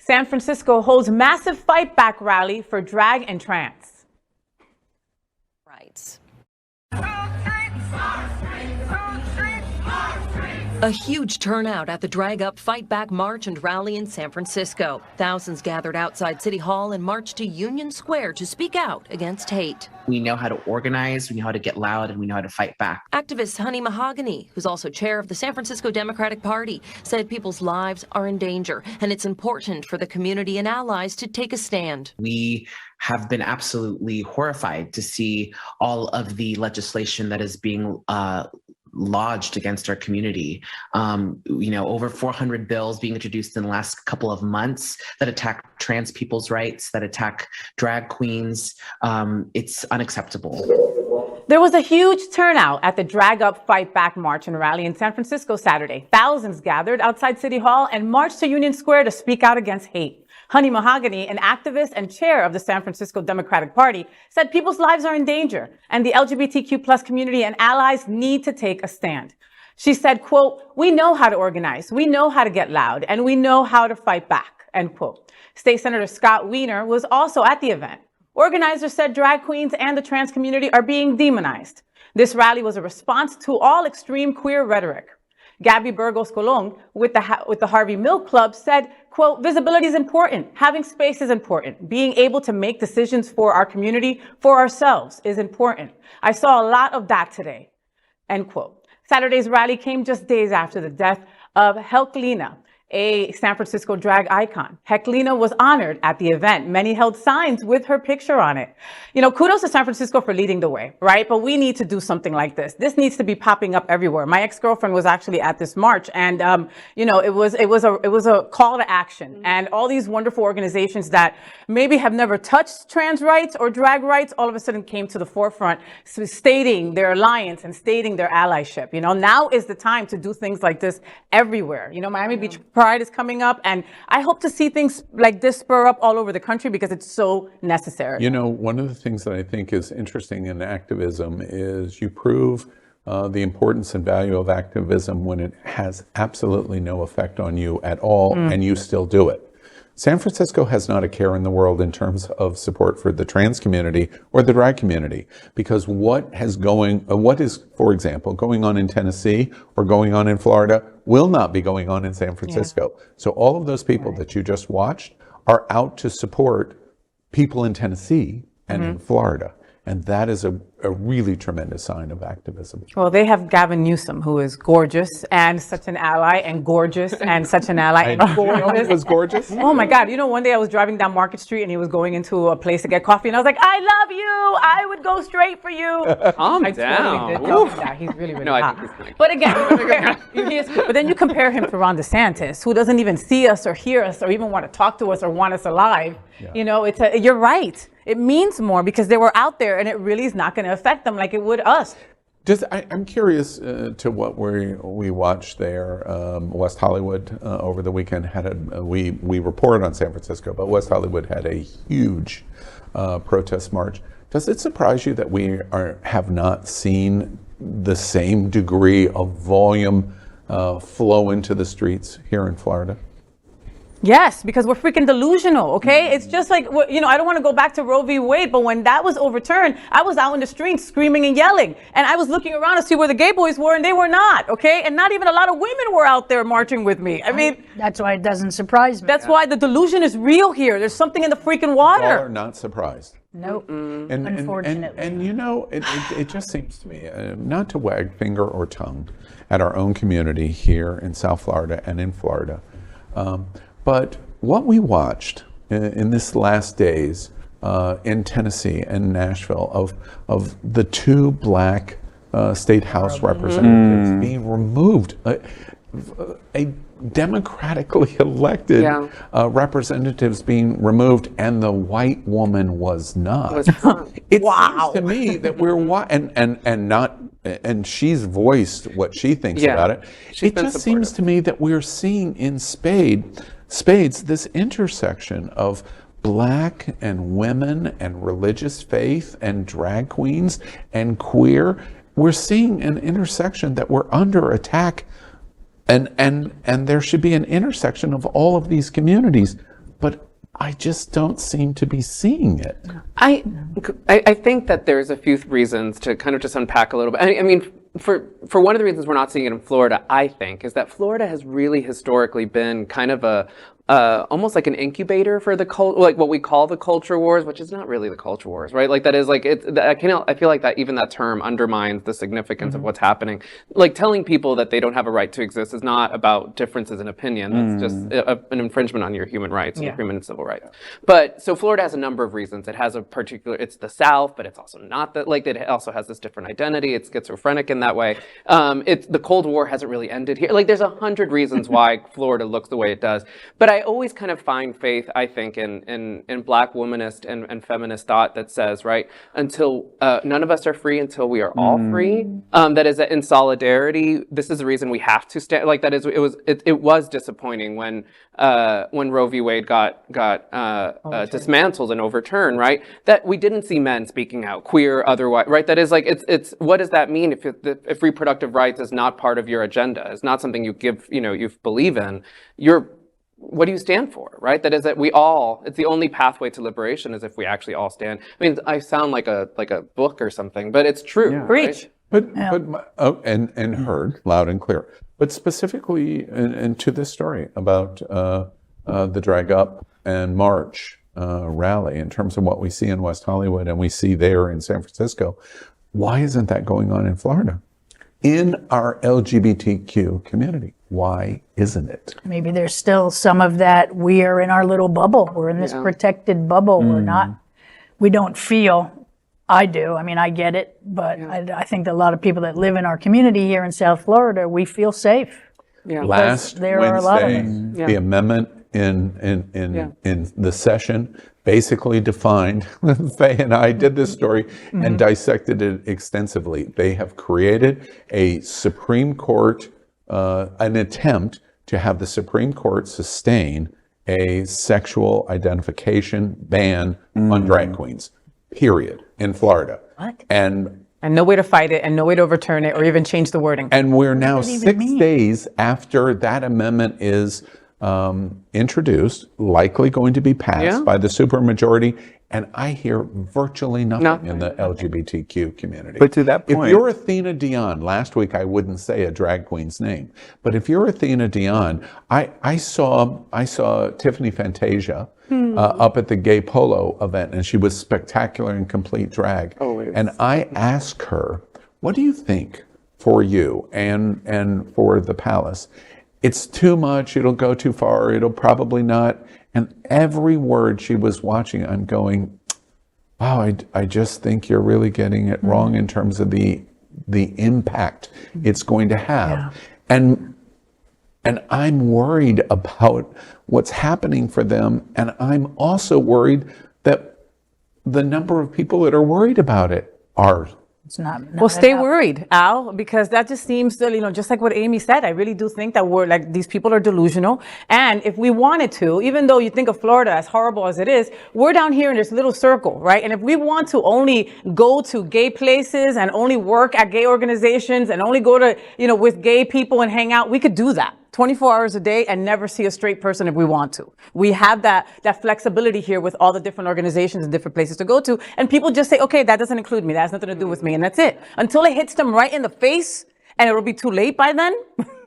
San Francisco holds massive fight back rally for drag and trans. Rights. A huge turnout at the Drag Up Fight Back March and rally in San Francisco. Thousands gathered outside City Hall and marched to Union Square to speak out against hate. We know how to organize, we know how to get loud, and we know how to fight back. Activist Mahogany, who's also chair of the San Francisco Democratic Party, said people's lives are in danger, and it's important for the community and allies to take a stand. We have been absolutely horrified to see all of the legislation that is being lodged against our community. Over 400 bills being introduced in the last couple of months that attack trans people's rights, that attack drag queens. It's unacceptable. There was a huge turnout at the Drag Up Fight Back March and rally in San Francisco Saturday. Thousands gathered outside City Hall and marched to Union Square to speak out against hate. Mahogany, an activist and chair of the San Francisco Democratic Party, said people's lives are in danger and the LGBTQ+ community and allies need to take a stand. She said, quote, "We know how to organize, we know how to get loud, and we know how to fight back," end quote. State Senator Scott Wiener was also at the event. Organizers said drag queens and the trans community are being demonized. This rally was a response to all extreme queer rhetoric. Gabby Burgos-Colón with the Harvey Milk Club said, quote, "Visibility is important. Having space is important. Being able to make decisions for our community, for ourselves, is important. I saw a lot of that today," end quote. Saturday's rally came just days after the death of Helklina, a San Francisco drag icon. Helklina was honored at the event. Many held signs with her picture on it. Kudos to San Francisco for leading the way, right? But we need to do something like this. This needs to be popping up everywhere. My ex-girlfriend was actually at this march, and it was a call to action. And all these wonderful organizations that maybe have never touched trans rights or drag rights, all of a sudden came to the forefront, stating their alliance and stating their allyship. Now is the time to do things like this everywhere. Miami Beach Pride is coming up, and I hope to see things like this spur up all over the country because it's so necessary. One of the things that I think is interesting in activism is you prove the importance and value of activism when it has absolutely no effect on you at all, and you still do it. San Francisco has not a care in the world in terms of support for the trans community or the drag community, because what is, for example, going on in Tennessee or going on in Florida will not be going on in San Francisco. Yeah. So all of those people that you just watched are out to support people in Tennessee and in Florida. And that is a really tremendous sign of activism. Well, they have Gavin Newsom, who is gorgeous and such an ally, and gorgeous and such an ally. And gorgeous. Was gorgeous? Oh my God. One day I was driving down Market Street and he was going into a place to get coffee, and I was like, "I love you. I would go straight for you." Calm down. Totally did. Yeah, he's really, really hot. I think he's nice. But again, but then you compare him to Ron DeSantis, who doesn't even see us or hear us or even want to talk to us or want us alive. Yeah. You're right. It means more because they were out there, and it really is not going to affect them like it would us. I'm curious to what we watched there. West Hollywood over the weekend had we reported on San Francisco, but West Hollywood had a huge protest march. Does it surprise you that we have not seen the same degree of volume flow into the streets here in Florida? Yes, because we're freaking delusional, okay? It's just like, I don't want to go back to Roe v. Wade, but when that was overturned, I was out in the streets screaming and yelling. And I was looking around to see where the gay boys were, and they were not, okay? And not even a lot of women were out there marching with me. I mean, that's why it doesn't surprise me. That's why the delusion is real here. There's something in the freaking water. Y'all are not surprised. Nope. Unfortunately. And it just seems to me, not to wag finger or tongue at our own community here in South Florida and in Florida, but what we watched in this last days in Tennessee and Nashville of the two black state house representatives being removed, a democratically elected representatives being removed, and the white woman was not. It seems to me that and she's voiced what she thinks about it. It just seems to me that we're seeing in spades this intersection of black and women and religious faith and drag queens and queer. We're seeing an intersection that we're under attack, and there should be an intersection of all of these communities. but I just don't seem to be seeing it. I think that there's a few reasons to kind of just unpack a little bit. I mean, for one of the reasons we're not seeing it in Florida, I think, is that Florida has really historically been kind of almost like an incubator for the like what we call the culture wars, which is not really the culture wars, right? Like that is like I feel like that even that term undermines the significance of what's happening. Like telling people that they don't have a right to exist is not about differences in opinion. That's just an infringement on your human rights, and human and civil rights. But so Florida has a number of reasons. It has it's the South, but it's also not that. Like it also has this different identity. It's schizophrenic in that way. The Cold War hasn't really ended here. Like there's 100 reasons why Florida looks the way it does. But I always kind of find faith, I think, in Black womanist and feminist thought that says, right, until none of us are free until we are all free. That is in solidarity. This is the reason we have to stand. Like that is, it was disappointing when Roe v. Wade got dismantled and overturned, right? That we didn't see men speaking out, queer, otherwise, right? That is like it's what does that mean if reproductive rights is not part of your agenda? It's not something you believe in. What do you stand for, right? That is that it's the only pathway to liberation is if we actually all stand. I mean, I sound like a book or something, but it's true. Yeah. Preach. But and heard loud and clear. But specifically, and to this story about the Drag Up and March rally, in terms of what we see in West Hollywood and we see there in San Francisco, why isn't that going on in Florida? In our LGBTQ community, why isn't it? Maybe there's still some of that. We are in our little bubble. We're in this protected bubble. We don't feel, I do. I mean, I get it, but I think that a lot of people that live in our community here in South Florida, we feel safe. Yeah. Last there are a lot of Wednesday, the amendment in the session basically defined, Faye and I did this story and dissected it extensively. They have created a Supreme Court, an attempt to have the Supreme Court sustain a sexual identification ban on drag queens, period, in Florida. What? And no way to fight it and no way to overturn it or even change the wording. And we're now 6 days after that amendment is introduced, likely going to be passed by the supermajority, and I hear virtually nothing in the LGBTQ community. But to that point, if you're Athena Dion, last week I wouldn't say a drag queen's name, but if you're Athena Dion, I saw Tiffany Fantasia up at the Gay Polo event, and she was spectacular in complete drag. Always. And I asked her, what do you think for you and for the Palace? It's too much, it'll go too far, it'll probably not. And every word she was watching, I'm going, wow, I just think you're really getting it wrong in terms of the impact it's going to have. And I'm worried about what's happening for them. And I'm also worried that the number of people that are worried about it are. It's not well, stay worried, Al, because that just seems to, just like what Amy said, I really do think that we're like, these people are delusional. And if we wanted to, even though you think of Florida as horrible as it is, we're down here in this little circle, right? And if we want to only go to gay places and only work at gay organizations and only go to, with gay people and hang out, we could do that 24 hours a day and never see a straight person if we want to. We have that flexibility here with all the different organizations and different places to go to. And people just say, okay, that doesn't include me. That has nothing to do with me. And that's it. Until it hits them right in the face and it'll be too late by then.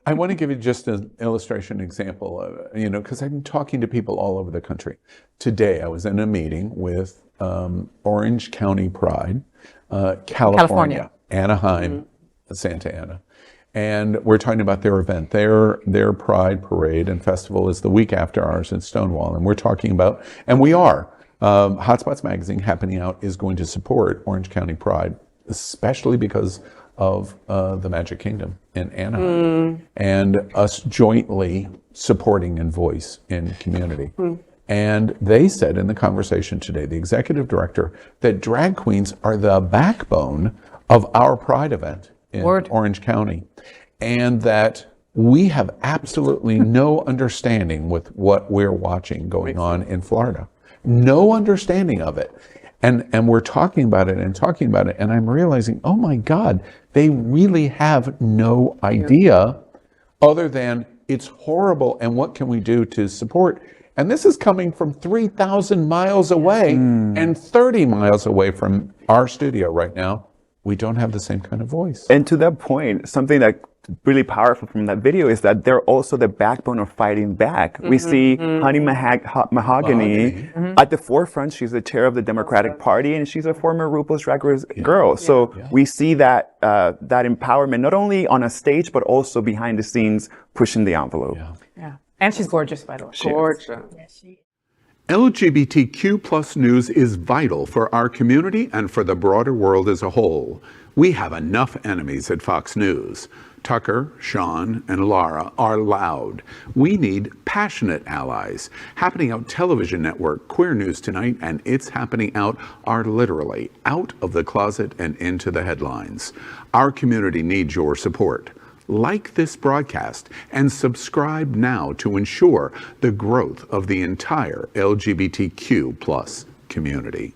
I want to give you just an illustration example, because I'm talking to people all over the country. Today, I was in a meeting with Orange County Pride, California. Anaheim, Santa Ana. And we're talking about their event. Their Pride Parade and Festival is the week after ours in Stonewall. And we're talking about, and we are, Hotspots Magazine, Happening Out, is going to support Orange County Pride, especially because of the Magic Kingdom in Anaheim and us jointly supporting in voice in community. And they said in the conversation today, the executive director, that drag queens are the backbone of our Pride event in Orange County, and that we have absolutely no understanding with what we're watching going on in Florida. No understanding of it. And we're talking about it, and I'm realizing, oh my God, they really have no idea other than it's horrible and what can we do to support? And this is coming from 3,000 miles away and 30 miles away from our studio right now. We don't have the same kind of voice. And to that point, something that really powerful from that video is that they're also the backbone of fighting back. We see Honey Mahogany at the forefront. She's the chair of the Democratic Party, and she's a former RuPaul's Drag Race girl. So we see that that empowerment not only on a stage but also behind the scenes, pushing the envelope. Yeah. And she's gorgeous, by the way. Gorgeous. LGBTQ plus news is vital for our community and for the broader world as a whole. We have enough enemies at Fox News. Tucker, Sean, and Lara are loud. We need passionate allies. Happening Out Television Network, Queer News Tonight, and It's Happening Out are literally out of the closet and into the headlines. Our community needs your support. Like this broadcast and subscribe now to ensure the growth of the entire LGBTQ plus community.